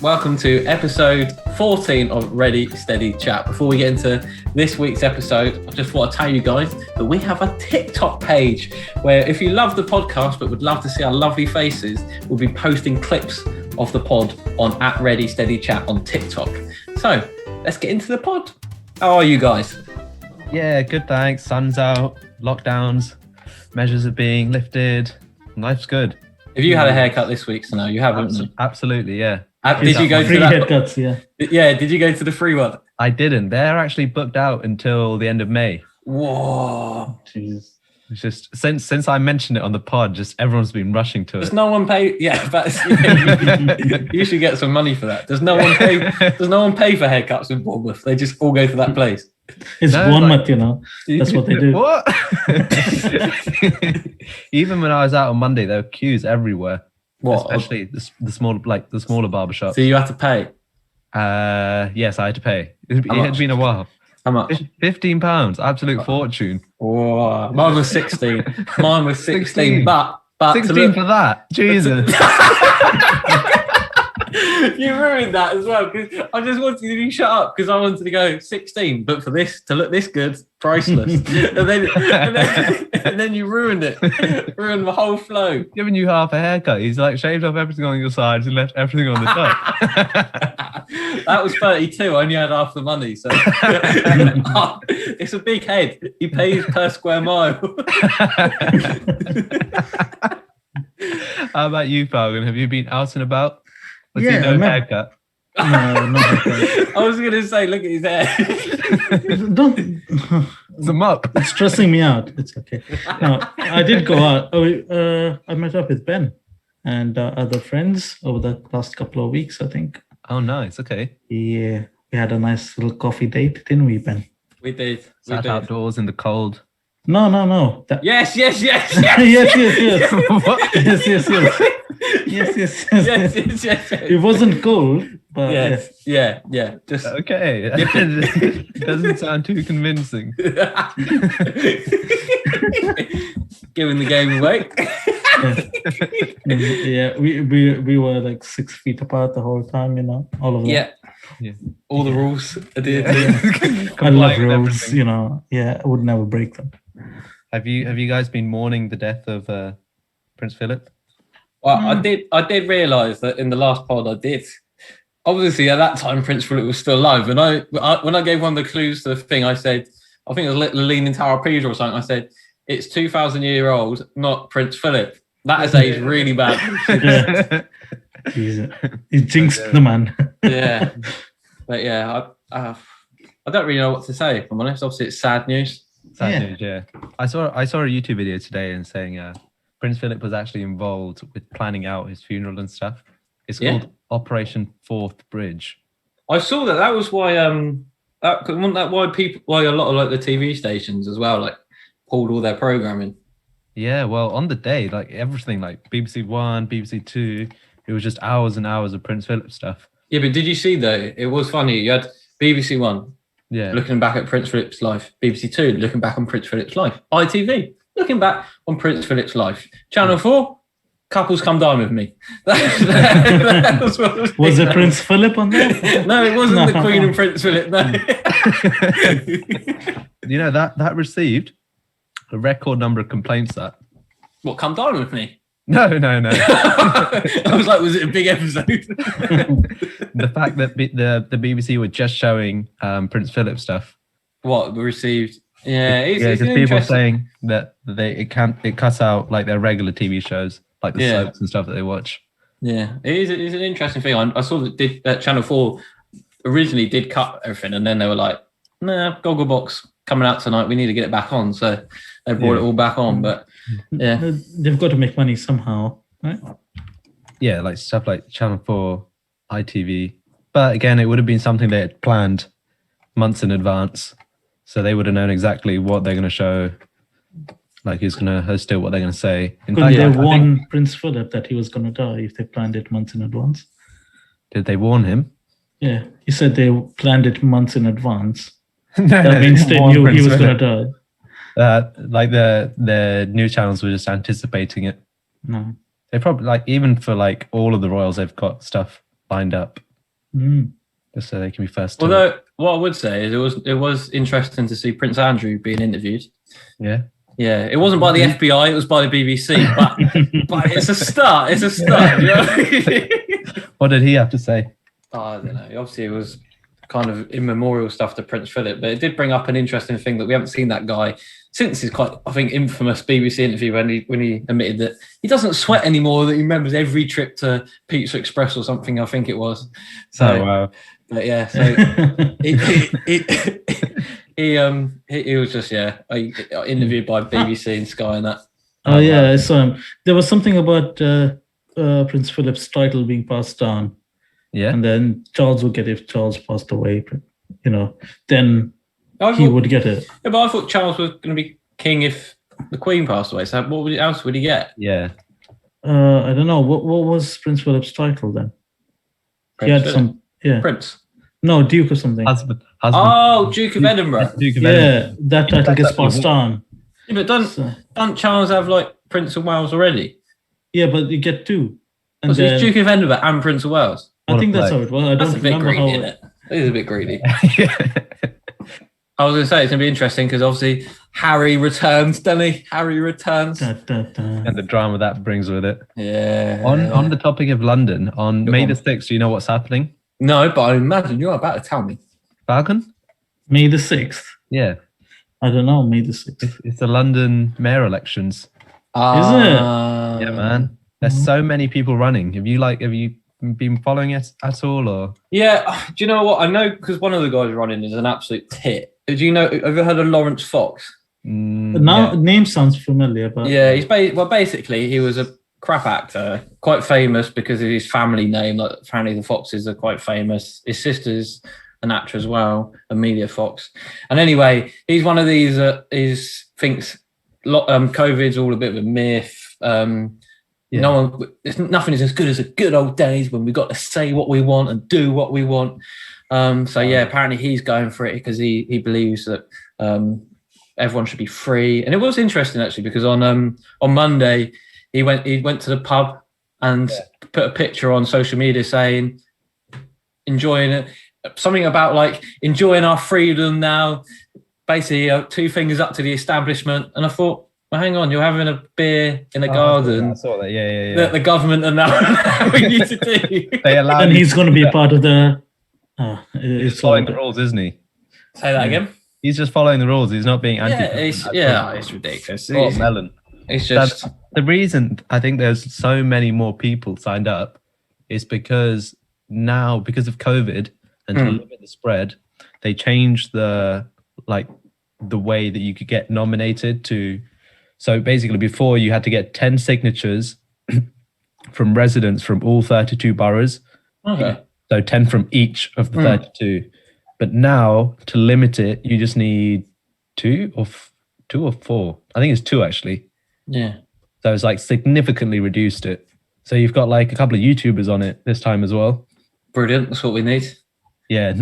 Welcome to episode 14 of Ready, Steady, Chat. Before we get into this week's episode, I just want to tell you guys that we have a TikTok page where if you love the podcast but would love to see our lovely faces, we'll be posting clips of the pod on @ReadySteadyChat on TikTok. So let's get into the pod. How are you guys? Yeah, good, thanks. Sun's out, lockdowns, measures are being lifted. Life's good. Have you had a haircut this week, Sano? You haven't? Absolutely, yeah. Did you go to free that? haircuts? Yeah. Yeah, did you go to the free one? I didn't. They're actually booked out until the end of May. Whoa. Jesus. It's just since I mentioned it on the pod, just everyone's been rushing to Does it. no one pay? Yeah, that's, you should get some money for that. Does no one pay? Does no one pay for haircuts in Bournemouth? They just all go to that place. It's No, Bournemouth, you know. That's what they do. What? Even when I was out on Monday, there were queues everywhere. What? Especially the smaller barbershops. So you have to pay? Yes, I had to pay. It How had much? been a while. How much? £15, absolute fortune. Whoa. Mine was 16. Mine was 16. 16. But 16 for that. Jesus. You ruined that as well because I just wanted you to shut up because I wanted to go 16, but for this to look this good, priceless. and then you ruined it, ruined the whole flow. Giving you half a haircut. He's like shaved off everything on your sides and left everything on the top. That was 32. I only had half the money, so it's a big head. He pays per square mile. How about you, Falcon? Have you been out and about? Was Yeah, he no I met- haircut? No, not haircut. I was going to say, look at his hair. Don't. It's a mop. It's stressing me out. It's okay. No, I did go out. I met up with Ben and other friends over the last couple of weeks, I think. Oh, nice. Okay. Yeah, we had a nice little coffee date, didn't we, Ben? We did. We Sat did. outdoors in the cold. No. That, Yes. yes. What? Yes. Yes. It wasn't cold, but Yes. Yeah. Just Okay. It doesn't sound too convincing. giving the game away. yeah, we were like 6 feet apart the whole time, you know, all of that. Yeah. All the rules adhered to. I Complying love with rules, everything. you know. Yeah, I would never break them. Have you guys been mourning the death of Prince Philip? Well, I did realise that in the last pod I did. Obviously, at that time, Prince Philip was still alive. And when I gave one of the clues to the thing, I said, I think it was Leaning Tower of Pisa or something. I said, it's 2,000-year-old, not Prince Philip. That is aged really bad. Yeah. He jinxed the man. Yeah. But yeah, I don't really know what to say, if I'm honest. Obviously, it's sad news. Sad Yeah. news, yeah. I saw a YouTube video today and saying Prince Philip was actually involved with planning out his funeral and stuff. It's Yeah. called Operation Fourth Bridge. I saw that. That was why why a lot of like the TV stations as well like pulled all their programming. Yeah, well, on the day, like everything, like BBC One, BBC Two, it was just hours and hours of Prince Philip stuff. Yeah, but did you see though? It was funny. You had BBC One Yeah, looking back at Prince Philip's life, BBC Two looking back on Prince Philip's life, ITV looking back on Prince Philip's life, Channel 4, couples come dine with me. That was what Was it Prince Philip on there? No, it wasn't the Queen and Prince Philip. No. you know that received a record number of complaints. That What, come dine with me? no. I was like, was it a big episode? The fact that the BBC were just showing Prince Philip stuff. What we received? Yeah, it's Because an people interesting- saying that it cuts out like their regular TV shows, like the Yeah. soaps and stuff that they watch. Yeah, it's an interesting thing. I saw that Channel 4 originally did cut everything, and then they were like, "Nah, Gogglebox coming out tonight. We need to get it back on." So they brought it all back on. But yeah, They've got to make money somehow, right? Yeah, like stuff like Channel 4, ITV. But again, it would have been something they had planned months in advance. So they would have known exactly what they're going to show, like who's going to host it, what they're going to say. In Couldn't fact, they I warn think- Prince Philip that he was going to die if they planned it months in advance? did they warn him? Yeah, he said they planned it months in advance. No, That means they warned knew he Prince was going Philip. to die. Like the news channels were just anticipating it. No. They probably, like, even for like all of the royals, they've got stuff lined up just so they can be first. Although, what I would say is it was interesting to see Prince Andrew being interviewed. Yeah. Yeah, it wasn't by the FBI, it was by the BBC, but it's a start. It's a start. You know what I mean? What did he have to say? Oh, I don't know. Obviously, it was kind of immemorial stuff to Prince Philip, but it did bring up an interesting thing that we haven't seen that guy since his quite, I think, infamous BBC interview when he admitted that he doesn't sweat anymore, that he remembers every trip to Pizza Express or something, I think it was. So, wow. But yeah, so he was just interviewed by BBC and Sky and that. Oh yeah, I saw him. There was something about Prince Philip's title being passed down. Yeah, and then Charles would get it if Charles passed away. Then he would get it. Yeah, but I thought Charles was going to be king if the Queen passed away. So what else would he get? Yeah, I don't know. What was Prince Philip's title then? Prince he had Philip. some. Yeah. Prince. No, Duke or something. Husband. Oh, Duke of Edinburgh. Duke of Edinburgh. That title gets passed on. Yeah, but doesn't Charles have like Prince of Wales already? Yeah, but you get two. And so it's Duke of Edinburgh and Prince of Wales. I think that's how it was. I don't remember how isn't it? It is a bit greedy. I was going to say it's going to be interesting because obviously Harry returns, doesn't he? Harry returns. And the drama that brings with it. Yeah. On the topic of London, on May the 6th, do you know what's happening? No, but I imagine you're about to tell me. Falcon? May the 6th? Yeah. I don't know, May the 6th. It's the London mayor elections. Is it? Yeah, man. There's so many people running. Have you been following it at all? Or yeah, do you know what? I know because one of the guys running is an absolute tit. Do you know? Have you heard of Lawrence Fox? Name sounds familiar, but yeah, basically he was a crap actor, quite famous because of his family name. Like apparently the Foxes are quite famous. His sister's an actor as well, Amelia Fox. And anyway, he's one of these that thinks COVID's all a bit of a myth. Nothing is as good as the good old days when we got to say what we want and do what we want. Apparently he's going for it because he believes that everyone should be free. And it was interesting actually because on Monday he went to the pub and put a picture on social media saying enjoying it, something about like enjoying our freedom now. Basically, 2 fingers up to the establishment. And I thought, well, hang on, you're having a beer in a garden. I saw that. Yeah. That the government are now allowing you to do. And he's going to be a part of the. He's following the rules, isn't he? Say that again. He's just following the rules. He's not being anti. It's ridiculous. Melon. It's just the reason I think there's so many more people signed up is because now, because of COVID and to limit the spread, they changed the way that you could get nominated to. So basically, before you had to get 10 signatures from residents from all 32 boroughs. okay. So 10 from each of the 32. But now, to limit it, you just need 2 or 4. I think it's 2 actually. Yeah. So it's like significantly reduced it. So you've got like a couple of YouTubers on it this time as well. Brilliant. That's what we need. Yeah.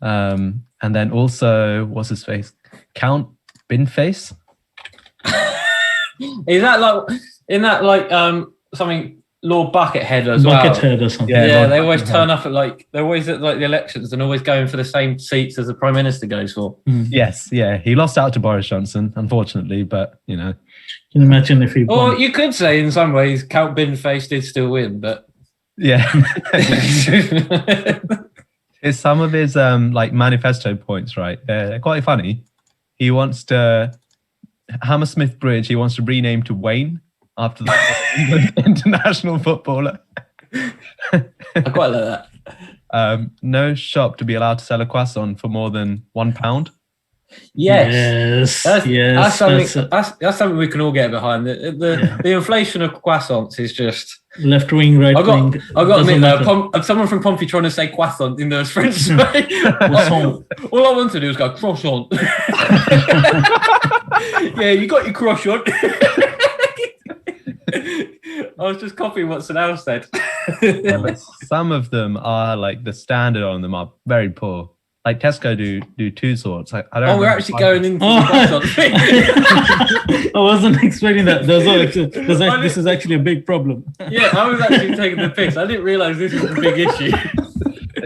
And then also, what's his face? Count Binface. Is that like something Lord Buckethead as well? Buckethead or something. Yeah, they always turn up at they're always at the elections and always going for the same seats as the Prime Minister goes for. Yes, yeah. He lost out to Boris Johnson, unfortunately, but you know. Can you imagine if he won? Or you could say in some ways Count Binface did still win, but yeah. It's some of his manifesto points, right? They're quite funny. He wants to Hammersmith Bridge, he wants to rename to Wayne after the international footballer. I quite like that. No shop to be allowed to sell a croissant for more than £1. Yes. That's something we can all get behind. The inflation of croissants is just left wing, right wing. I got to admit though, someone from Pompey trying to say croissant in the French way. All I want to do is go croissant. Yeah, you got your croissant. I was just copying what Sunil said. Yeah, but some of them are like the standard on them are very poor. Like Tesco do 2 sorts. I don't. We're actually going into the croissant thing. I wasn't expecting that. This is actually a big problem. Yeah, I was actually taking the piss. I didn't realise this was a big issue.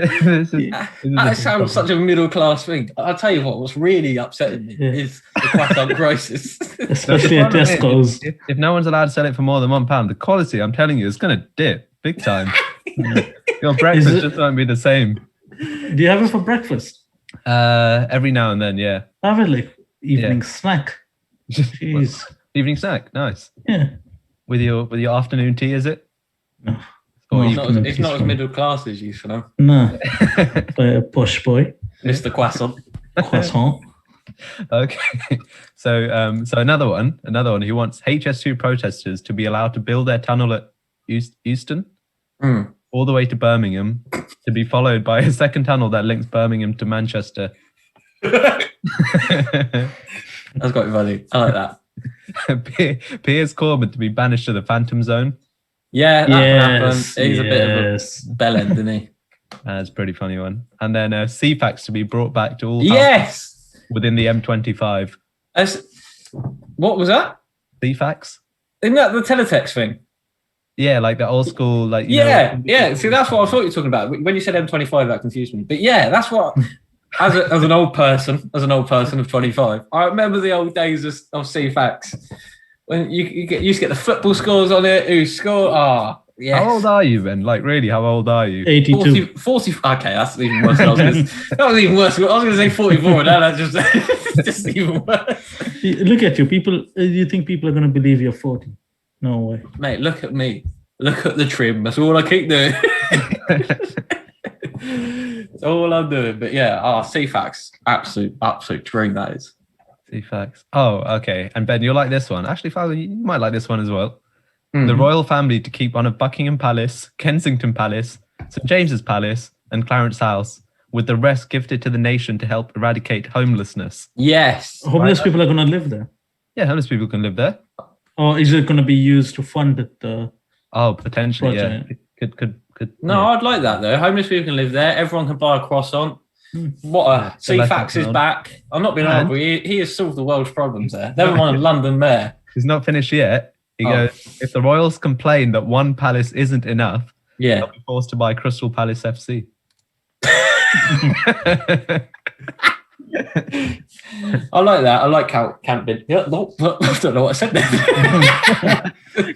That sounds such a middle class thing. I'll tell you what's really upsetting me is the croissant grosses. Especially at Tesco's. If no one's allowed to sell it for more than £1, the quality, I'm telling you, is going to dip big time. Your breakfast just won't be the same. Do you have it for breakfast? Every now and then, yeah. Have it like evening snack. Jeez. Evening snack, nice. Yeah. With your afternoon tea, is it? No. Or It's not as middle class as you, know. No. A posh boy. Mr. Croissant. Croissant. Okay. So another one who wants HS2 protesters to be allowed to build their tunnel at Euston all the way to Birmingham, to be followed by a second tunnel that links Birmingham to Manchester. That's quite funny. I like that. Piers Corbyn to be banished to the Phantom Zone. Yeah, that can happen. He's a bit of a Yes. bellend, isn't he? That's a pretty funny one. And then CFAX to be brought back to all Yes. within the M25. What was that? CFAX? Isn't that the teletext thing? Yeah, like the old school, like Yeah. See, that's what I thought you were talking about. When you said M25, that confused me. But yeah, that's what. As an old person of 25, I remember the old days of CFAX when you used to get the football scores on it. Who scored? Yeah. How old are you, Ben? Like, really, how old are you? 82. 40. Okay, that's even worse. That was even worse. I was going to say 44, and now that's just even worse. Look at you. People, you think people are going to believe you're 40? No way. Mate, look at me. Look at the trim. That's all I keep doing. That's all I'm doing. But yeah, CFAX, absolute dream that is. CFAX. Oh, okay. And Ben, you'll like this one. Actually, Father, you might like this one as well. Mm-hmm. The royal family to keep one of Buckingham Palace, Kensington Palace, St James's Palace, and Clarence House, with the rest gifted to the nation to help eradicate homelessness. Yes. Homeless people are going to live there. Yeah, homeless people can live there. Or is it going to be used to fund the Potentially, project? Yeah. Could. No, Yeah. I'd like that though. Homeless people can live there. Everyone can buy a croissant. What CFAX is back. I'm not being horrible. He has solved the world's problems there. Never mind a London mayor. He's not finished yet. He goes, if the royals complain that one palace isn't enough, they'll be forced to buy Crystal Palace FC. I like that. I like Count Binface. I don't know what I said there.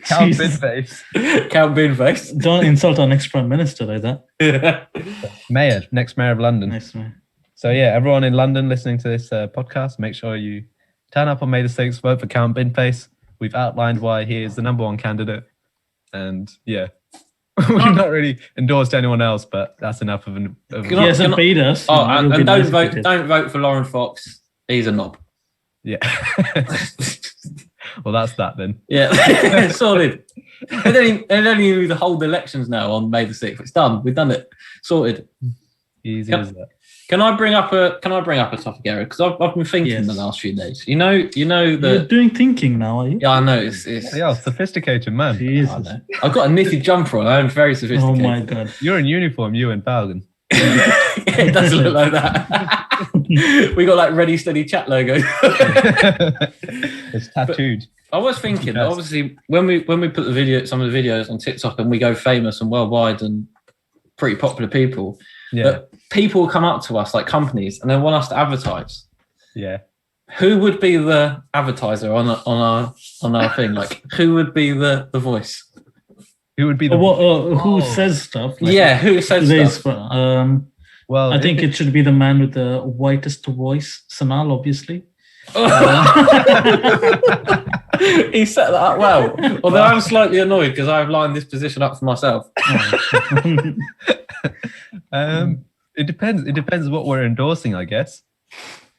Count Binface. Count Binface. Don't insult our next Prime Minister like that. Next mayor of London. Nice, man. So yeah, everyone in London listening to this podcast, make sure you turn up on May the 6th, vote for Count Binface. We've outlined why he is the number one candidate. And yeah, we've not really endorsed anyone else, but that's enough of an... He hasn't paid us. And don't vote for Lauren Fox. He's a knob. Yeah. Well, that's that then. Yeah, solid. They don't even hold elections now on May the 6th. It's done. We've done it. Sorted. Easy as that. Can I bring up a topic, Eric? Because I've been thinking the last few days. You know that you're doing thinking now, are you? Yeah, I know. It's sophisticated man. Jesus. I know. I've got a knitted jumper on. I'm very sophisticated. Oh my god. You're in uniform, you and Falcon. It does look like that. We got like ready, steady chat logo. It's tattooed. I was thinking, obviously, when we put some of the videos on TikTok and we go famous and worldwide and pretty popular people, but people come up to us like companies and they want us to advertise. Yeah. Who would be the advertiser on our thing? Like, who would be the voice? Who would be the who says stuff? Like, who says stuff? Well, I think it should be the man with the whitest voice, Sanal, obviously. He set that up well. Although I'm slightly annoyed because I've lined this position up for myself. It depends. It depends what we're endorsing, I guess.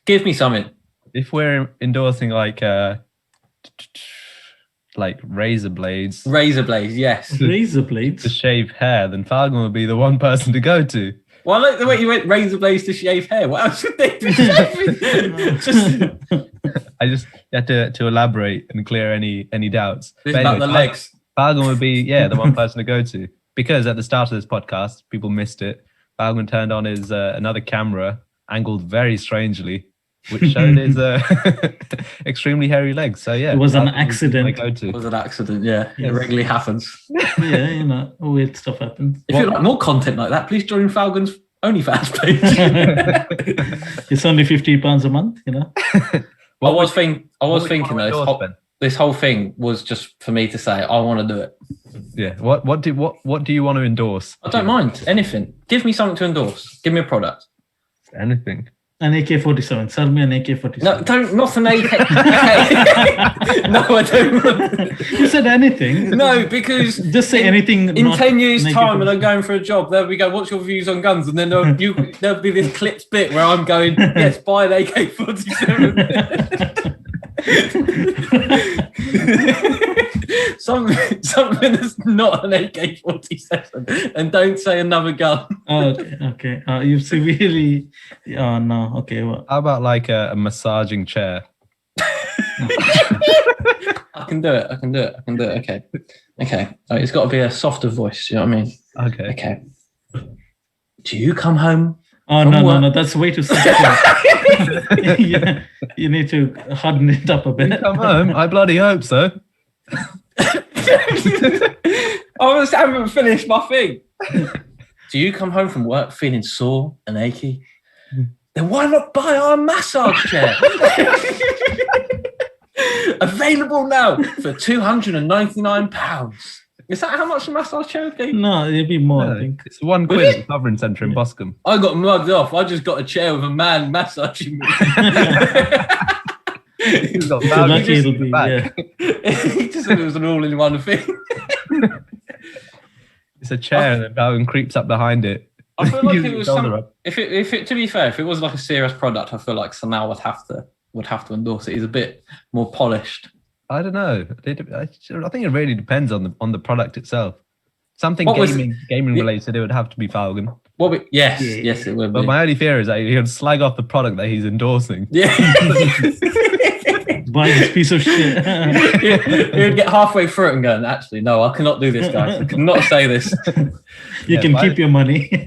Give me something. If we're endorsing like razor blades. Razor blades, yes. Razor blades to shave hair, then Falcon would be the one person to go to. Well, I like the way you went razor blades to shave hair. What else would they be shaving? I just had to elaborate and clear any doubts. About the legs. Falcon would be the one person to go to, because at the start of this podcast, people missed it. Falcon turned on his another camera angled very strangely, which showed his extremely hairy legs. So yeah, it was an accident. It was an accident. Yeah, yes. It regularly happens. Yeah, weird stuff happens. If you'd like more content like that, please join Falcon's OnlyFans page. It's only £50 a month, I was thinking though, this whole thing was just for me to say I want to do it. Yeah. What do you want to endorse? I don't mind anything. Give me something to endorse. Give me a product. Anything. An AK-47. Sell me an AK-47. No, not an AK. No, I don't. You said anything. No, because just say anything. In 10 years' time, when I'm going for a job, there we go. What's your views on guns? And then there'll be this clipped bit where I'm going, yes, buy an AK-47. something that's not an AK-47, and don't say another gun. Okay. You severely. Oh no. Okay. Well. How about like a massaging chair? I can do it. Okay. Right, it's got to be a softer voice. You know what I mean? Okay. Do you come home? Oh no! That's way too simple. Yeah, you need to harden it up a bit. You come home? I bloody hope so. I haven't finished my thing. Do you come home from work feeling sore and achy? Then why not buy our massage chair? Available now for £299. Is that how much a massage chair would be? No, it'd be more, I think. It's £1 at the Sovereign Centre in Boscombe. I got mugged off. I just got a chair with a man massaging me. He's got lucky it'll be, yeah. He just said it was an all-in-one thing. It's a chair and Balvin creeps up behind it. I feel like it was if it to be fair, if it was like a serious product, I feel like somehow would have to endorse it. He's a bit more polished. I don't know. I think it really depends on the product itself. Something gaming related, it would have to be Falcon. Yes, it would be. But my only fear is that he would slag off the product that he's endorsing. Yeah. Buy this piece of shit. He would get halfway through it and go, actually, no, I cannot do this, guys. I cannot say this. You can keep your money.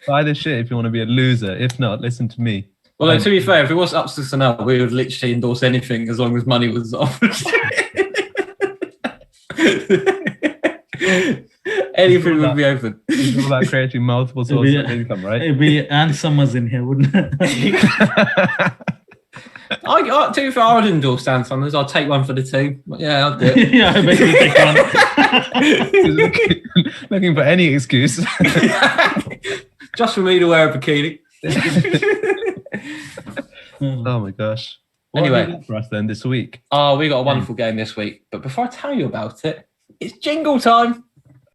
Buy this shit if you want to be a loser. If not, listen to me. Well, to be fair, if it was up to Sanel, we would literally endorse anything as long as money was offered. Anything would be open. It's all about creating multiple sources of income, right? It'd be Ann Summers in here, wouldn't it? To be fair, I would endorse Ann Summers. I'll take one for the team. Yeah, I'll do it. Yeah, I bet you take one. Looking for any excuse. Just for me to wear a bikini. Oh my gosh. What anyway, have you got for us then this week? Oh, we got a wonderful game this week. But before I tell you about it, it's jingle time.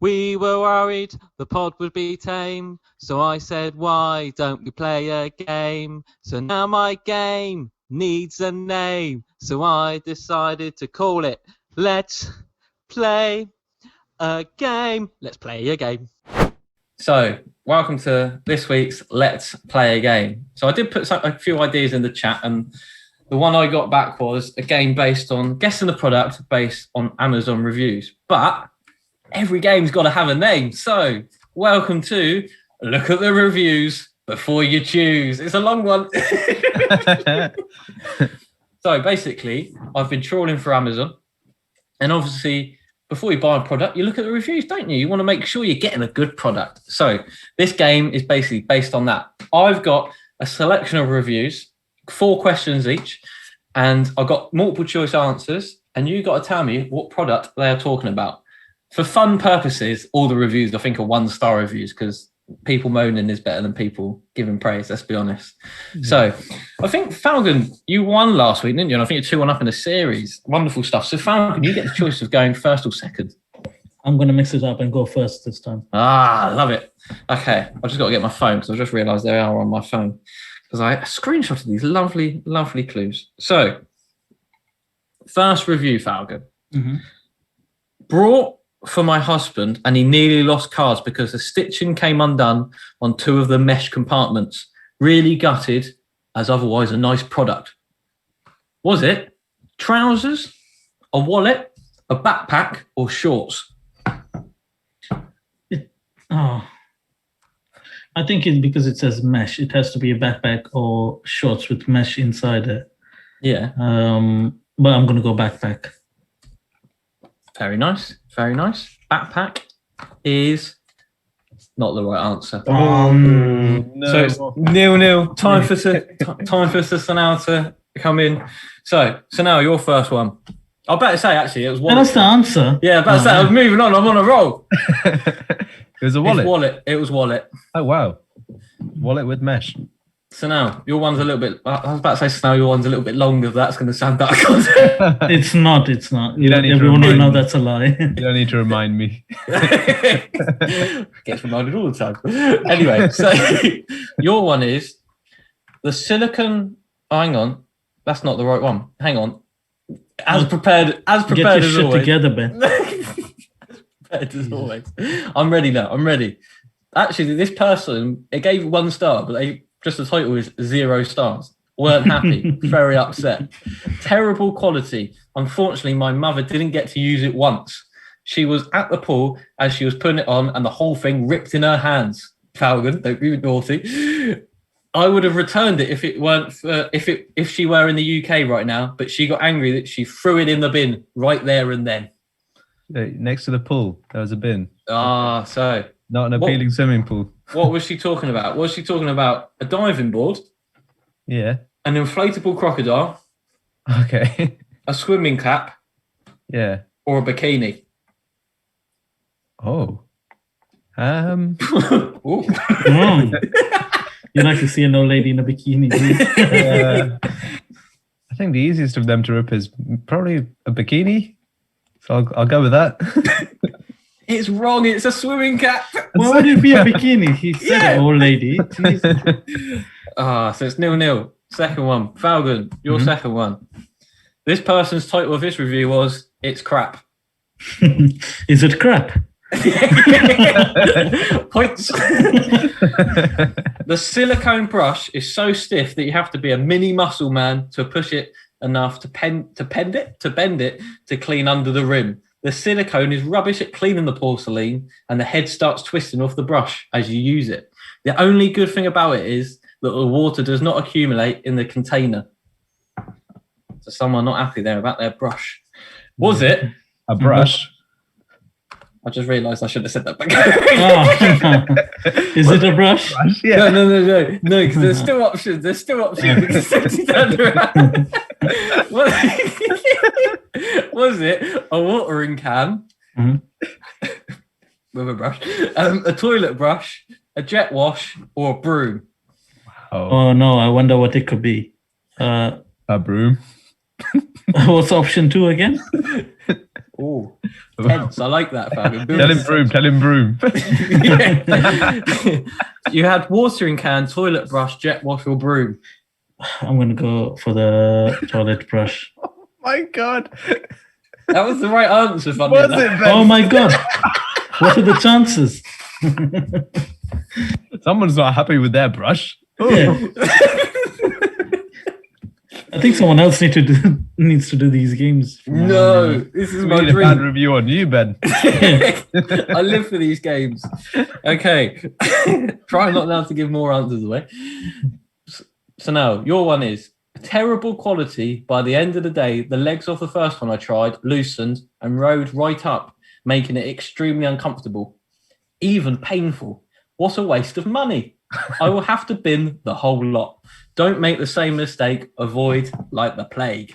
We were worried the pod would be tame, so I said, why don't we play a game? So now my game needs a name, so I decided to call it Let's Play a Game. Let's play a game. So, welcome to this week's Let's Play a Game. So I did put a few ideas in the chat, and the one I got back was a game based on guessing the product based on Amazon reviews. But every game's got to have a name. So, welcome to Look at the Reviews Before You Choose. It's a long one. So, basically, I've been trawling for Amazon, and obviously, before you buy a product, you look at the reviews, don't you? You want to make sure you're getting a good product. So this game is basically based on that. I've got a selection of reviews, 4 questions each, and I've got multiple choice answers, and you got to tell me what product they are talking about. For fun purposes, all the reviews, I think, are 1-star reviews because people moaning is better than people giving praise, let's be honest. Mm-hmm. So I think, Falcon, you won last week, didn't you? And I think you're 2-1 up in the series. Wonderful stuff. So, Falcon, you get the choice of going first or second. I'm going to mix it up and go first this time. Ah, love it. Okay, I've just got to get my phone because I just realised they are on my phone because I screenshotted these lovely, lovely clues. So, first review, Falcon. Mm-hmm. Brought for my husband, and he nearly lost cards because the stitching came undone on 2 of the mesh compartments. Really gutted, as otherwise a nice product. Was it trousers, a wallet, a backpack, or shorts? I think it's because it says mesh. It has to be a backpack or shorts with mesh inside it. Yeah. But I'm going to go backpack. Very nice. Very nice. Backpack is Not the right answer. No. So it's 0-0. Time for Sanal to come in. So Sanal, your first one. I better say actually it was wallet. That's the answer. Yeah, I better say I was moving on. I'm on a roll. It was a wallet. It was wallet. Oh wow, wallet with mesh. So now your one's a little bit. I was about to say, so now your one's a little bit longer. That's going to sound better content. It's not. You don't need Everyone to will know me. that's a lie. You don't need to remind me. Gets reminded all the time. Anyway, so your one is the silicon. Oh, hang on, that's not the right one. Hang on. As prepared Get your as shit always. together, Ben. Prepared as always. I'm ready now. I'm ready. Actually, this person, it gave 1 star, but just the title is 0 stars. Weren't happy. Very upset. Terrible quality. Unfortunately, my mother didn't get to use it once. She was at the pool as she was putting it on, and the whole thing ripped in her hands. Falcon, don't be naughty. I would have returned it if it weren't for, if she were in the UK right now, but she got angry that she threw it in the bin right there and then. Next to the pool, there was a bin. So Not an appealing swimming pool. what was she talking about? Was she talking about a diving board, Yeah. an inflatable crocodile, Okay. a swimming cap, Yeah. or a bikini? Oh. Ooh. You like to see an old lady in a bikini. I think the easiest of them to rip is probably a bikini. So I'll go with that. It's wrong. It's a swimming cap. Why would it be a bikini? He said old lady. Jesus. So it's 0-0. Second one. Falcon, your second one. This person's title of this review was It's Crap. Is it crap? Points. The silicone brush is so stiff that you have to be a mini muscle man to push it enough to bend it to clean under the rim. The silicone is rubbish at cleaning the porcelain, and the head starts twisting off the brush as you use it. The only good thing about it is that the water does not accumulate in the container. So someone not happy there about their brush. Was it? A brush. I just realised I should have said that back. Is it a brush? Yeah. No, because there's still options. Because it's turned around. Was it a watering can with a brush, a toilet brush, a jet wash, or a broom? Oh no, I wonder what it could be. A broom. What's option 2 again? Oh, tense. I like that, Fabian. Tell him broom. You had watering can, toilet brush, jet wash, or broom. I'm going to go for the toilet brush. Oh my God. That was the right answer, funny Was enough. it, Ben? Oh my God. What are the chances? Someone's not happy with their brush. Yeah. I think someone else needs to do these games. No, this is We my need a bad dream. review on you, Ben. I live for these games. Okay. Try not now to give more answers away. So now, your one is terrible quality. By the end of the day, the legs of the first one I tried loosened and rode right up, making it extremely uncomfortable, even painful. What a waste of money. I will have to bin the whole lot. Don't make the same mistake. Avoid like the plague.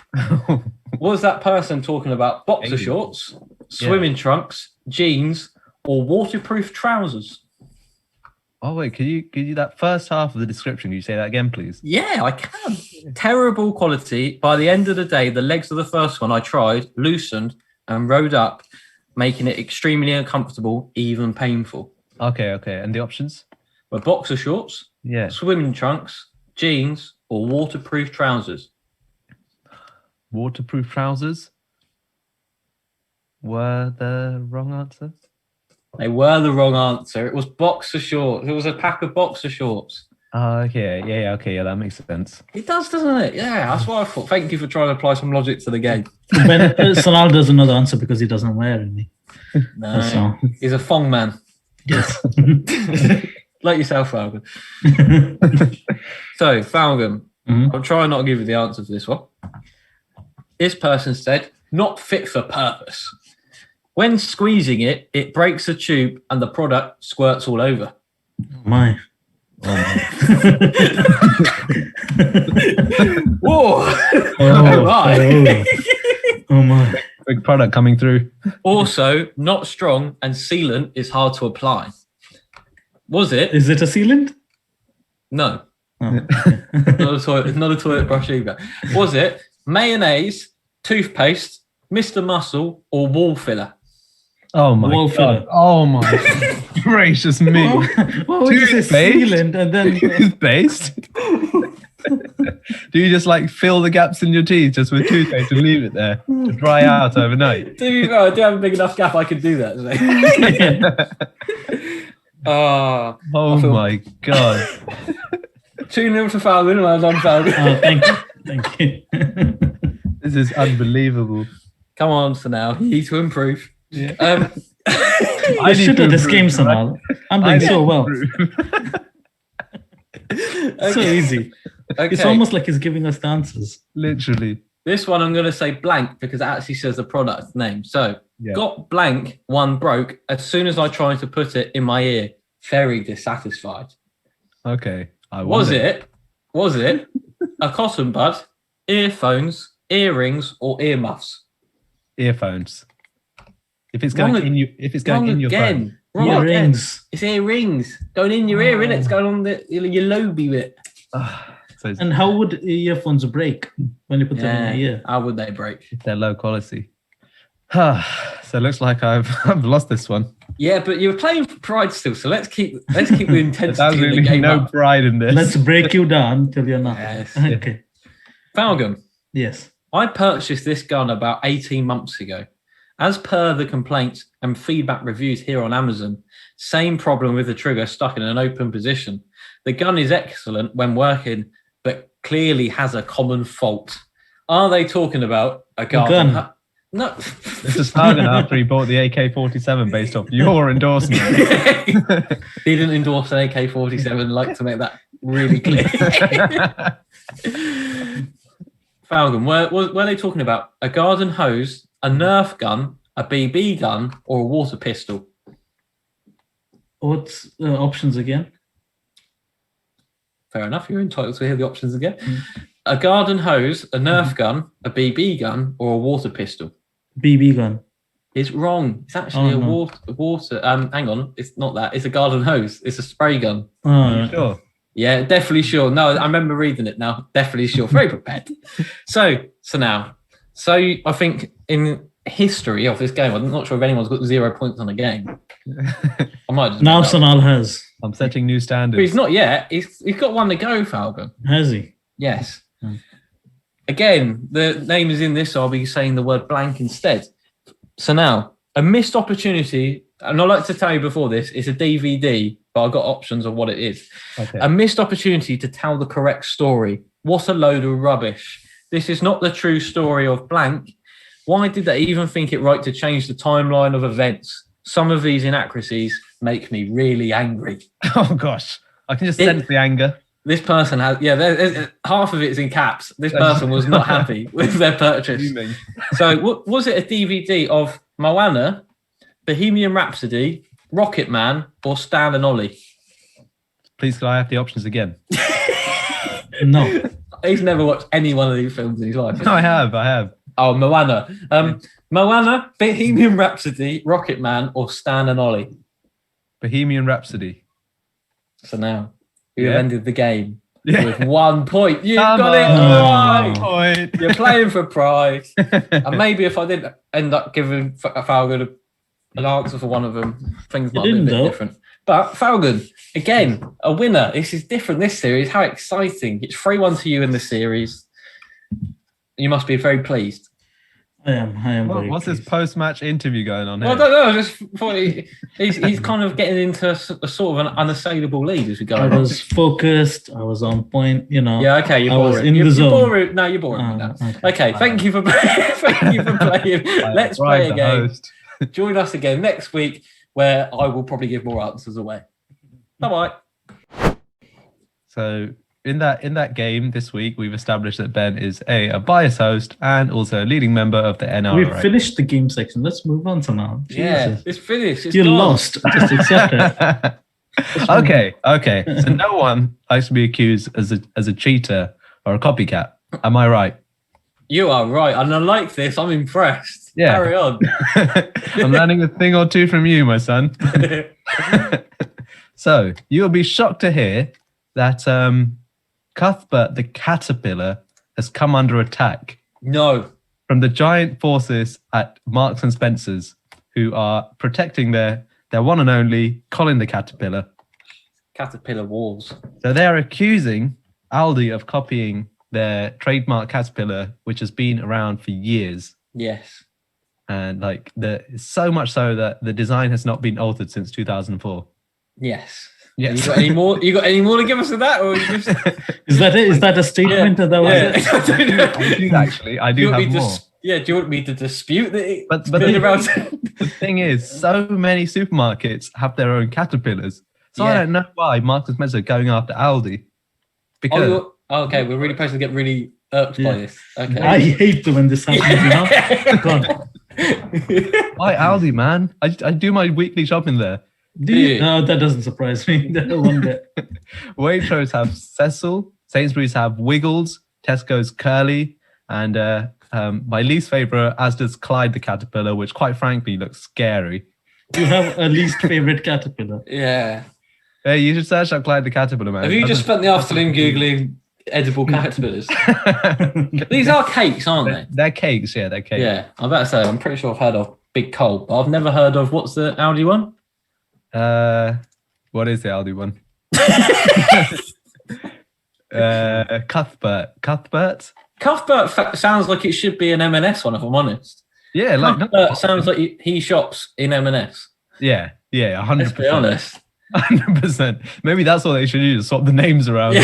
Was that person talking about boxer shorts, swimming trunks, jeans, or waterproof trousers? Oh wait, could you that first half of the description? Can you say that again, please? Yeah, I can. Terrible quality. By the end of the day, the legs of the first one I tried loosened and rode up, making it extremely uncomfortable, even painful. Okay. And the options? Were boxer shorts, Yeah. swimming trunks, jeans, or waterproof trousers? Waterproof trousers were the wrong answer. They were the wrong answer. It was boxer shorts. It was a pack of boxer shorts. Oh, okay. Yeah, okay. Yeah, that makes sense. It does, doesn't it? Yeah, that's what I thought. Thank you for trying to apply some logic to the game. Sanal doesn't know the answer because he doesn't wear any. No, So, he's a thong man. yes. Like yourself, Falcon. So, Falcon, I'll try and not give you the answer for this one. This person said, not fit for purpose. When squeezing it, it breaks the tube and the product squirts all over. My. Whoa! Oh my. Oh my. Big product coming through. Also, not strong and sealant is hard to apply. Was it? Is it a sealant? No. Oh, Not a toilet brush either. Was it mayonnaise, toothpaste, Mr. Muscle, or wall filler? Oh my Wall god! filler. Oh my gracious me! Why would you say Toothpaste? sealant and then Toothpaste? Do you just like fill the gaps in your teeth just with toothpaste and leave it there to dry out overnight? To be fair, I do have a big enough gap I could do that today. Oh I feel- my god! 2-0 to Falcon, well done, Falcon. Oh, thank you. This is unbelievable. Come on, so now you need to improve. Yeah. I should have this game somehow. I'm doing so well. So easy. Okay. It's almost like he's giving us the answers. Literally. This one I'm going to say blank because it actually says the product name. So, Yeah. got blank, one broke. As soon as I tried to put it in my ear, very dissatisfied. Okay. Was it a cotton bud, earphones, earrings, or earmuffs? Earphones? If it's going Wrong in you, if it's going in your phone. Wrong again. Earrings. It's earrings going in your ear, innit? It's going on your lobey bit. So it's, And how would earphones break when you put them in your ear? How would they break? they're low quality. So it looks like I've lost this one. Yeah, but you're playing for pride still, so let's keep the intensity There's of the absolutely game no up. pride in this. Let's break you down till you're not. Yes. Okay. Falcon, Yes. I purchased this gun about 18 months ago. As per the complaints and feedback reviews here on Amazon, same problem with the trigger stuck in an open position. The gun is excellent when working, but clearly has a common fault. Are they talking about a garden? gun. No. This is Hagen after he bought the AK-47 based off your endorsement. He didn't endorse an AK-47. Like to make that really clear. Falcon, were they talking about a garden hose, a Nerf gun, a BB gun, or a water pistol? What's the options again? Fair enough. You're entitled to hear the options again. A garden hose, a Nerf gun, a BB gun, or a water pistol? BB gun. It's wrong. It's actually water. Hang on. It's not that. It's a garden hose. It's a spray gun. Oh, Sure. Yeah, definitely sure. No, I remember reading it now. Definitely sure. Very prepared. So I think in history of this game, I'm not sure if anyone's got 0 points on a game. I might just now Sanal has. I'm setting new But standards. he's not yet. He's got one to go, Falcon. Has he? Yes. Hmm. Again, the name is in this, so I'll be saying the word blank instead. So now, a missed opportunity, and I'd like to tell you before this, it's a DVD, but I've got options of what it is. Okay. A missed opportunity to tell the correct story. What a load of rubbish. This is not the true story of blank. Why did they even think it right to change the timeline of events? Some of these inaccuracies make me really angry. Oh gosh, I can just sense the anger. This person has, there's half of it is in caps. This person was not happy with their purchase. Fuming. So, was it a DVD of Moana, Bohemian Rhapsody, Rocket Man, or Stan and Ollie? Please, could I have the options again? No. He's never watched any one of these films in his life. No, I have. Oh, Moana. Moana, Bohemian Rhapsody, Rocket Man, or Stan and Ollie? Bohemian Rhapsody. So now, you have Yeah. ended the game Yeah. with 1 point. You've Come got it on. right. Point. You're playing for pride. And maybe if I did end up giving Falcon an answer for one of them, things might be a didn't, bit though. different. But Falcon, again, a winner. This is different, this series. How exciting. It's 3-1 to you in the series. You must be very pleased. I am very What's this pleased. post-match interview going on here? Well, I don't know. I just thought he's kind of getting into a sort of an unassailable lead as we go I along. was focused. I was on point. Yeah, okay, you're I was boring. in You're the zone. boring. No, you're boring me now. Okay, thank you for thank you for playing. Let's play a game. Join us again next week, where I will probably give more answers away. Bye bye. So in that game this week, we've established that Ben is a biased host and also a leading member of the NRA. We've finished the game section. Let's move on to now. Yeah, Jesus. it's finished. It's You're gone. lost. Just accept it. Okay. So no one likes to be accused as a cheater or a copycat. Am I right? You are right, and I like this. I'm impressed. Yeah. Carry on. I'm learning a thing or two from you, my son. So you'll be shocked to hear that Cuthbert the caterpillar has come under attack No. from the giant forces at Marks and Spencer's, who are protecting their one and only Colin the caterpillar. Caterpillar Wars. So they're accusing Aldi of copying their trademark caterpillar, which has been around for years. Yes. And like so much so that the design has not been altered since 2004. Yes. Yes. You got any more? You got any more to give us of that, or you just? Is that it? Is that a statement? Yeah. That was Yeah. it? I don't know. I do actually. I do have more. Yeah. Do you want me to dispute that? But the thing is, so many supermarkets have their own caterpillars. So I Yeah. don't know why Marks and Spencer are going after Aldi. Because Okay, we're really supposed to get really irked by Yeah. this. Okay. I hate when this happens. You know? God. why Aldi, man? I do my weekly shopping there. Do you? you? No, that doesn't surprise me. One bit. Waitrose have Cecil, Sainsbury's have Wiggles, Tesco's Curly, and my least favorite, as does Clyde the caterpillar, which quite frankly looks scary. You have a least favorite caterpillar. Yeah. Hey, you should search up Clyde the caterpillar, man. Have you just spent the afternoon googling edible caterpillars? These are cakes, aren't they? They're cakes, yeah, they're cakes. Yeah. I'm about to say, I'm pretty sure I've heard of Big Cold, but I've never heard of what's the Aldi one? What is the Aldi one? Cuthbert. Cuthbert sounds like it should be an M&S one, if I'm honest. Yeah, like Cuthbert sounds like he shops in M&S. yeah, 100%. Let's be honest. 100%. Maybe that's what they should do, to swap the names around.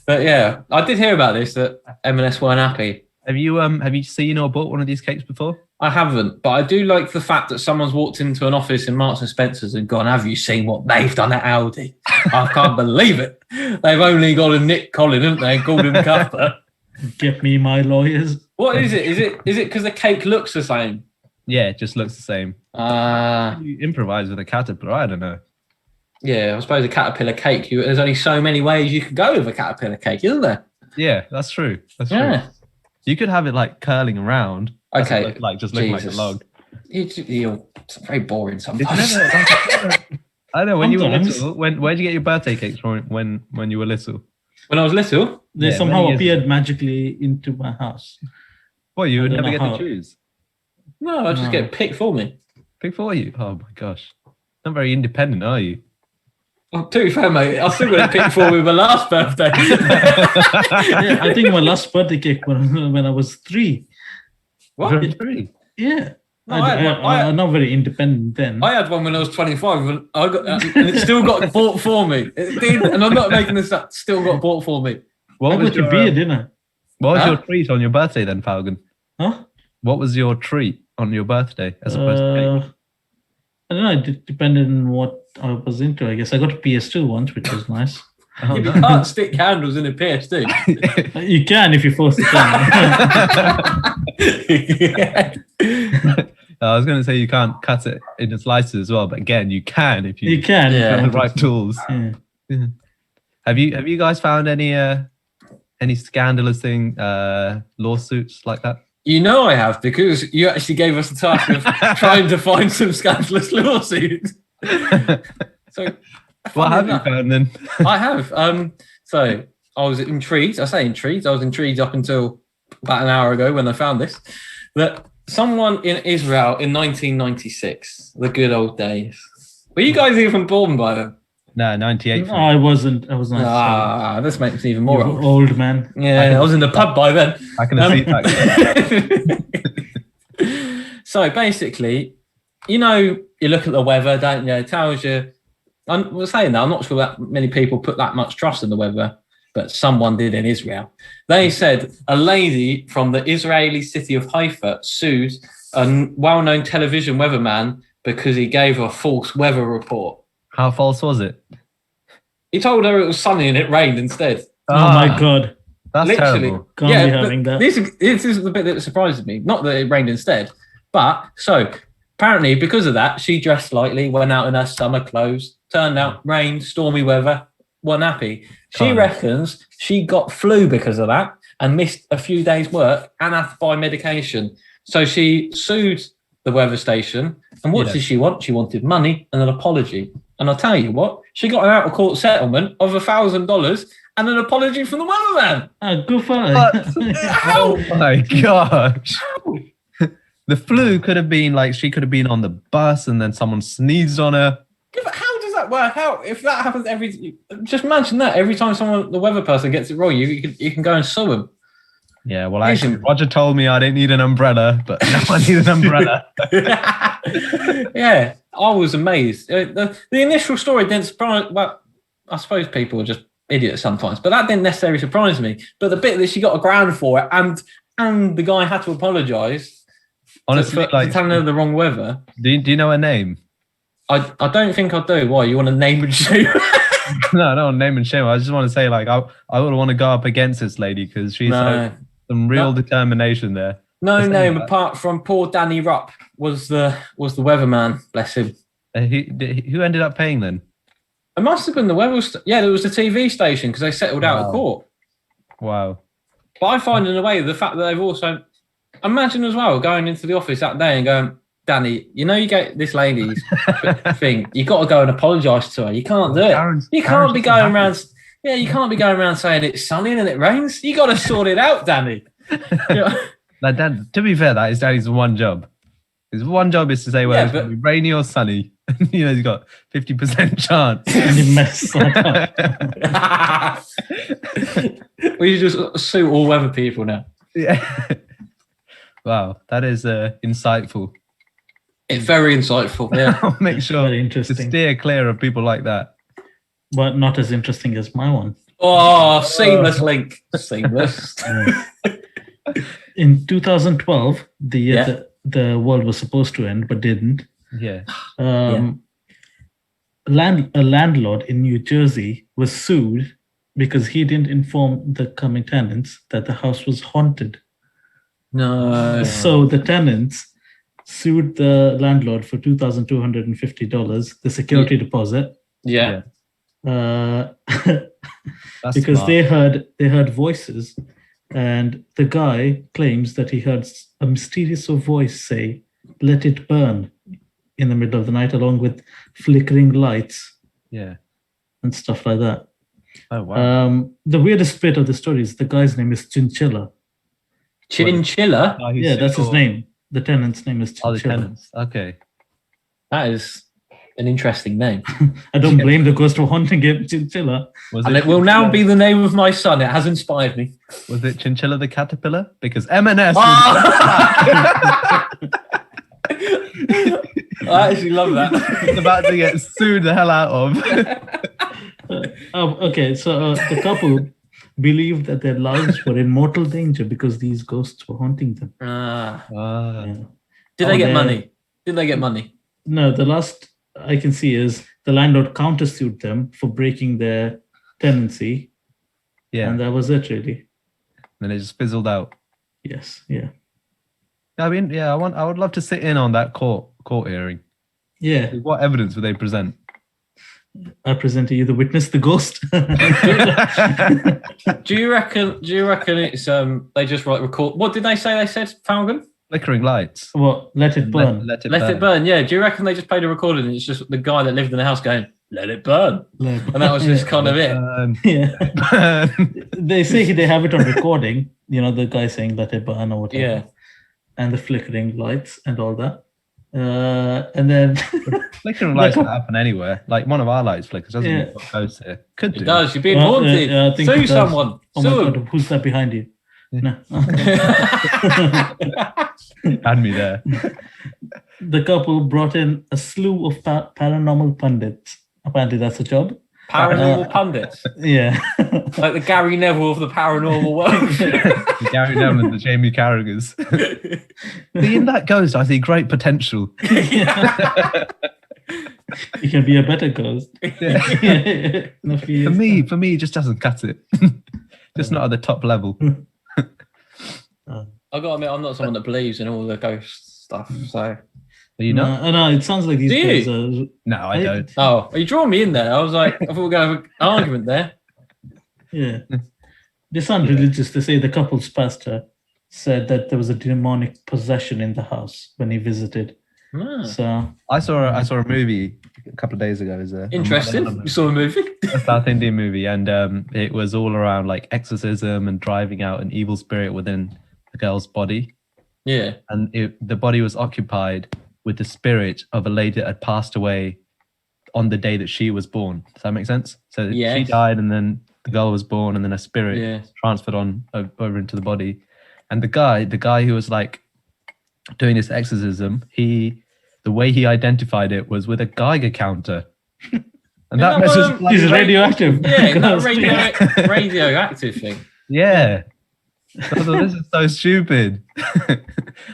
But yeah, I did hear about this, that M&S weren't happy. Have you seen or bought one of these cakes before? I haven't, but I do like the fact that someone's walked into an office in Marks and Spencer's and gone, have you seen what they've done at Aldi? I can't believe it. They've only got a Nick Colin, haven't they? And called him Cuthbert. Get me my lawyers. What is it? Is it because the cake looks the same? Yeah, it just looks the same. You improvise with a caterpillar, I don't know. Yeah, I suppose a caterpillar cake, there's only so many ways you could go with a caterpillar cake, isn't there? Yeah, that's true. That's Yeah. true. You could have it like curling around. Okay. Like just looking like a Jesus. log. It's very boring It's sometimes. never- I don't know, when you were Sometimes. little, where'd you get your birthday cakes from when you were little? When I was little, They Yeah, somehow many years appeared magically into my house. Well, you I would don't never know get how. to choose. no, I just No. get picked for me. Pick for you. Oh my gosh. Not very independent, are you? Well, to be fair, mate, I still got picked for me my last birthday. Yeah, I think my last birthday cake was when I was 3. What? Three. Yeah. No, I'm not very independent then. I had one when I was 25, and I got, and it still got bought for me. It did, and I'm not making this up. Still got bought for me. What I was got to your, be a dinner. what was Huh? your treat on your birthday then, Falcon? Huh? What was your treat on your birthday as opposed to cake? I don't know. It depended on what I was into. I guess I got a PS2 once, which was nice. Oh, You no. can't stick candles in a PS2. You can if you force it down. I was going to say you can't cut it into slices as well, but again, you can if you You can. if Yeah. you have the want right tools. to. Yeah. Have you guys found any scandalous lawsuits like that? You know I have, because you actually gave us the task of trying to find some scandalous lawsuits. So, What have you enough, found then? I have. So I was intrigued. I say intrigued. I was intrigued up until about an hour ago when I found this, that someone in Israel in 1996, the good old days. Were you guys even born by then? No, 98. No, I wasn't. I was not. Ah, this makes me even more You're old. old man. Yeah, I was in the pub by then. I can see that. So basically, you look at the weather, don't you? It tells you. I'm saying that I'm not sure that many people put that much trust in the weather, but someone did in Israel. They said a lady from the Israeli city of Haifa sued a well-known television weatherman because he gave a false weather report. How false was it? He told her it was sunny and it rained instead. Oh my God. That's Literally. terrible. Can't be having but that. This is the bit that surprises me. Not that it rained instead, but so apparently because of that, she dressed slightly, went out in her summer clothes, turned out rain, stormy weather, wasn't happy. She reckons she got flu because of that and missed a few days' work and had to buy medication. So she sued the weather station. And what did she want? She wanted money and an apology. And I'll tell you what, she got an out-of-court settlement of $1,000 and an apology from the weatherman. Good for her. Oh my gosh. The flu could have been like she could have been on the bus and then someone sneezed on her. Yeah, but how does that work out? If that happens just imagine that every time the weather person gets it wrong, you can go and sue them. Yeah, well, actually, Roger told me I didn't need an umbrella, but now I need an umbrella. Yeah, I was amazed. The initial story didn't surprise. Well, I suppose people are just idiots sometimes, but that didn't necessarily surprise me. But the bit that she got $1,000 for it, and the guy had to apologise. Honestly, for telling her the wrong weather. Do you know her name? I don't think I do. Why? You want to name and shame? No, I don't want to name and shame. I just want to say, like, I would want to go up against this lady because she's some real determination there. No name apart from poor Danny Rupp was the weatherman. Bless him. Who ended up paying then? It must have been the weather. It was the TV station because they settled out of court. Wow. But I find in a way the fact that they've also imagine as well going into the office that day and going, Danny, you get this lady's thing. You got to go and apologise to her. You can't do it. You can't be going around. Yeah, you can't be going around saying it's sunny and it rains. You got to sort it out, Danny. Like, Dad, to be fair, that is Danny's one job. His one job is to say whether it's going to be rainy or sunny. He's got 50% chance. And you mess that up. We should just sue all weather people now. Yeah. Wow, that is insightful. It's very insightful. Yeah. I'll make sure Very interesting. to steer clear of people like that. But not as interesting as my one. Oh, seamless link. Seamless. In 2012, the year the world was supposed to end but didn't. Yeah. A landlord in New Jersey was sued because he didn't inform the coming tenants that the house was haunted. No. So the tenants sued the landlord for $2,250, the security deposit. Yeah. Because smart. they heard voices, and the guy claims that he heard a mysterious voice say, "Let it burn," in the middle of the night, along with flickering lights. Yeah. And stuff like that. Oh wow. The weirdest bit of the story is the guy's name is Chinchilla. Chinchilla? Yeah, that's his name. The tenant's name is Chinchilla. Oh, the tenants. Okay. That is an interesting name. I don't blame the ghost for haunting him, Chinchilla. And it will now be the name of my son. It has inspired me. Was it Chinchilla the caterpillar? Because M&S. I actually love that. He's about to get sued the hell out of. Okay, so the couple believed that their lives were in mortal danger because these ghosts were haunting them. Did they get money? Did they get money? No, the last I can see is the landlord countersued them for breaking their tenancy. Yeah. And that was it, really. Then it just fizzled out. Yes, yeah. I mean, yeah, I would love to sit in on that court hearing. Yeah. What evidence would they present? I present to you the witness, the ghost. Do you reckon it's they just record? What did they say? They said Falcon? Flickering lights. Well, let it burn. Let it burn. Yeah. Do you reckon they just played a recording and it's just the guy that lived in the house going, "Let it burn," and that was just kind of it? Yeah. They say they have it on recording. The guy saying "let it burn" or whatever. Yeah. And the flickering lights and all that. And then flickering lights can happen anywhere. Like one of our lights flickers, doesn't it? What goes here. Could do. It does. You're being haunted. Sue someone. Oh my God, who's that behind you? No. Had me there. The couple brought in a slew of paranormal pundits. Apparently that's a job. Paranormal pundits? Yeah. Like the Gary Neville of the paranormal world. The Gary Neville and the Jamie Carragers. In that ghost, I see great potential. You can be a better ghost. Yeah. In a few For years' me, it just doesn't cut it. Just not at the top level. time. I gotta admit, I'm not someone that believes in all the ghost stuff. So, Are you not? No, it sounds like these Do guys you? are. No, I don't. oh, you drawing me in there? I was like, I thought we were going to have an argument there. Yeah. They sound religious. They say the couple's pastor said that there was a demonic possession in the house when he visited. Ah, So I saw a movie a couple of days ago. It was interesting. You saw a movie? a South Indian movie, and it was all around like exorcism and driving out an evil spirit within the girl's body. Yeah. And the body was occupied with the spirit of a lady that had passed away on the day that she was born. Does that make sense? So she Yes. died, and then the girl was born, and then a spirit Yes. transferred on over into the body. And the guy who was like doing this exorcism, the way he identified it was with a Geiger counter. And that messes he's radioactive. Yeah, that radioactive thing. Yeah. So I thought, this is so stupid.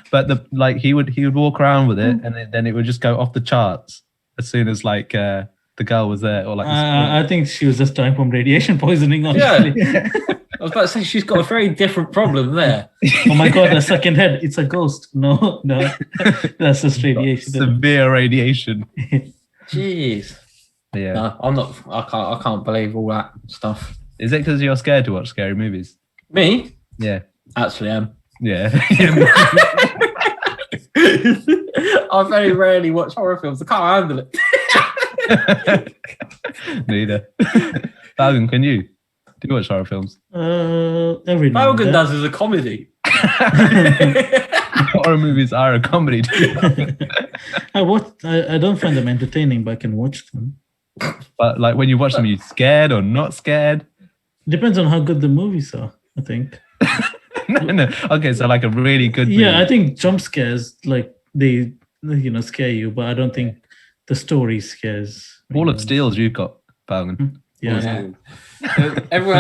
But he would walk around with it, and then it would just go off the charts as soon as the girl was there, or I think she was just dying from radiation poisoning. Honestly. Yeah. I was about to say she's got a very different problem there. Oh my god, a second head. It's a ghost. No. That's just radiation. severe radiation. Jeez. Yeah. No, I'm not. I can't believe all that stuff. Is it because you're scared to watch scary movies? Me? Yeah. Actually, am. Yeah. I very rarely watch horror films. I can't handle it. Neither. Falcon, can you? Do you watch horror films? Every now and Falcon then. does as a comedy. Horror movies are a comedy too. I don't find them entertaining, but I can watch them. But like when you watch them, are you scared or not scared? Depends on how good the movies are, I think. No. Okay, so like a really good movie. Yeah, I think jump scares, like they scare you, but I don't think the story scares. Wall of Steels you've got, Falcon. Yeah. Everyone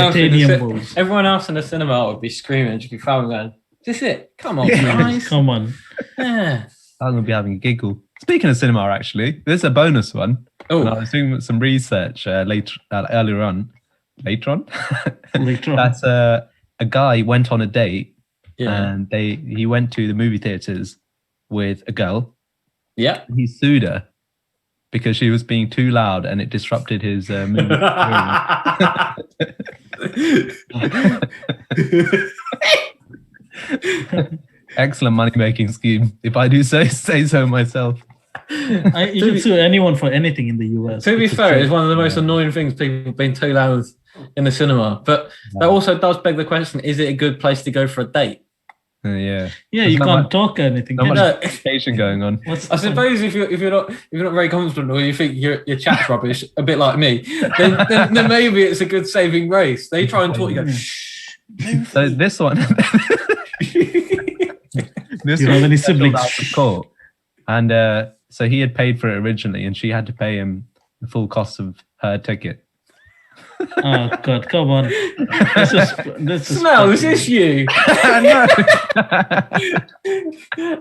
else in the cinema would be screaming, just be Falcon going, "Is this it? Come on, guys. Come on. Yeah. I'm gonna be having a giggle. Speaking of cinema, actually, there's a bonus one. Oh. And I was doing some research earlier on. Later on. That's a guy went on a date, Yeah. and he went to the movie theaters with a girl. Yeah. He sued her because she was being too loud and it disrupted his movie experience. Excellent money-making scheme, if I do say so myself. You can sue anyone for anything in the US. To be fair, it's one of the most annoying things, people being too loud in the cinema. But that also does beg the question, is it a good place to go for a date? Yeah. Yeah, you can't talk anything. Not much No. communication going on. I suppose if you're not very confident, or you think your chat's rubbish, a bit like me, then maybe it's a good saving grace. They try and talk, you go, shh. So this one, Do you have any siblings? out of court, and so he had paid for it originally, and she had to pay him the full cost of her ticket. Oh God, come on! This is Smell, is this you? No.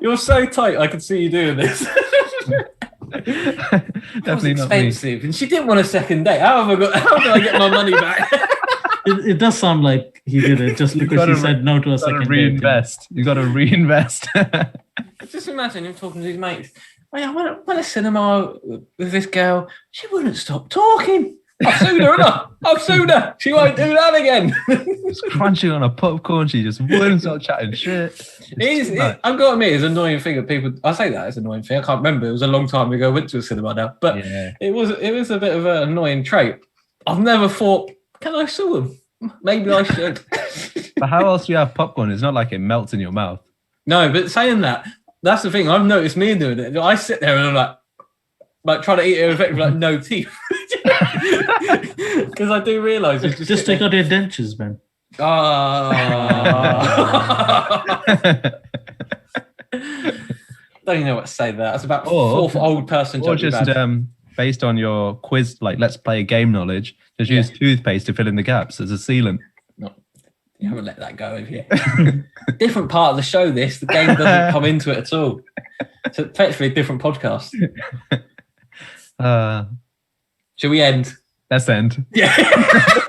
You're so tight, I can see you doing this. That was Definitely not me. expensive, and she didn't want a second date. How do I get my money back? It does sound like he did it just because he said no to a second date. Reinvest. You got to reinvest. Just imagine him talking to his mates. "Hey, I went to cinema with this girl. She wouldn't stop talking. I've sued her, enough. I've sued her. She won't do that again." Just crunching on a popcorn. She just wouldn't stop chatting shit. I've got to admit, it's an annoying thing that people. I say that it's an annoying thing. I can't remember. It was a long time ago. I went to a cinema now, but Yeah. it was a bit of an annoying trait. I've never thought, can I sue him? Maybe I should. But how else do you have popcorn? It's not like it melts in your mouth. No, but saying that, that's the thing. I've noticed me doing it. I sit there and I'm like trying to eat it effectively, like no teeth. Because I do realise it's Just take out your dentures, man. Don't even know what to say there. That's about Or- fourth old person Or joke. just based on your quiz, like let's play a game knowledge, just use toothpaste to fill in the gaps as a sealant. No, you haven't let that go, have you? Different part of the show, the game doesn't come into it at all. It's effectively a different podcast. Shall we end? Let's end. Yeah.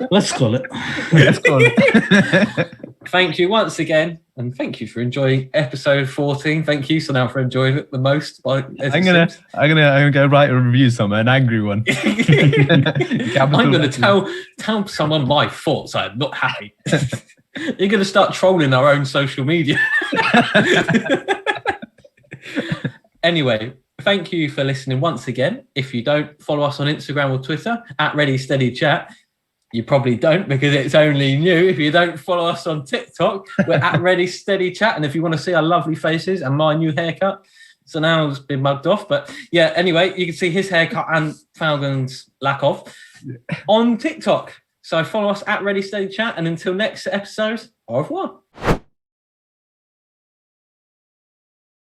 Let's call it. Let's call it. Thank you once again, and thank you for enjoying episode 14. Thank you, so now for enjoying it the most. I'm gonna go write a review somewhere, an angry one. I'm gonna tell someone my thoughts. I'm not happy. You're gonna start trolling our own social media. Anyway, thank you for listening once again. If you don't follow us on Instagram or Twitter at Ready Steady Chat, you probably don't because it's only new. If you don't follow us on TikTok, we're at Ready Steady Chat. And if you want to see our lovely faces and my new haircut, so now it's been mugged off. But yeah, anyway, you can see his haircut and Falcon's lack of on TikTok. So follow us at Ready Steady Chat. And until next episode, au revoir.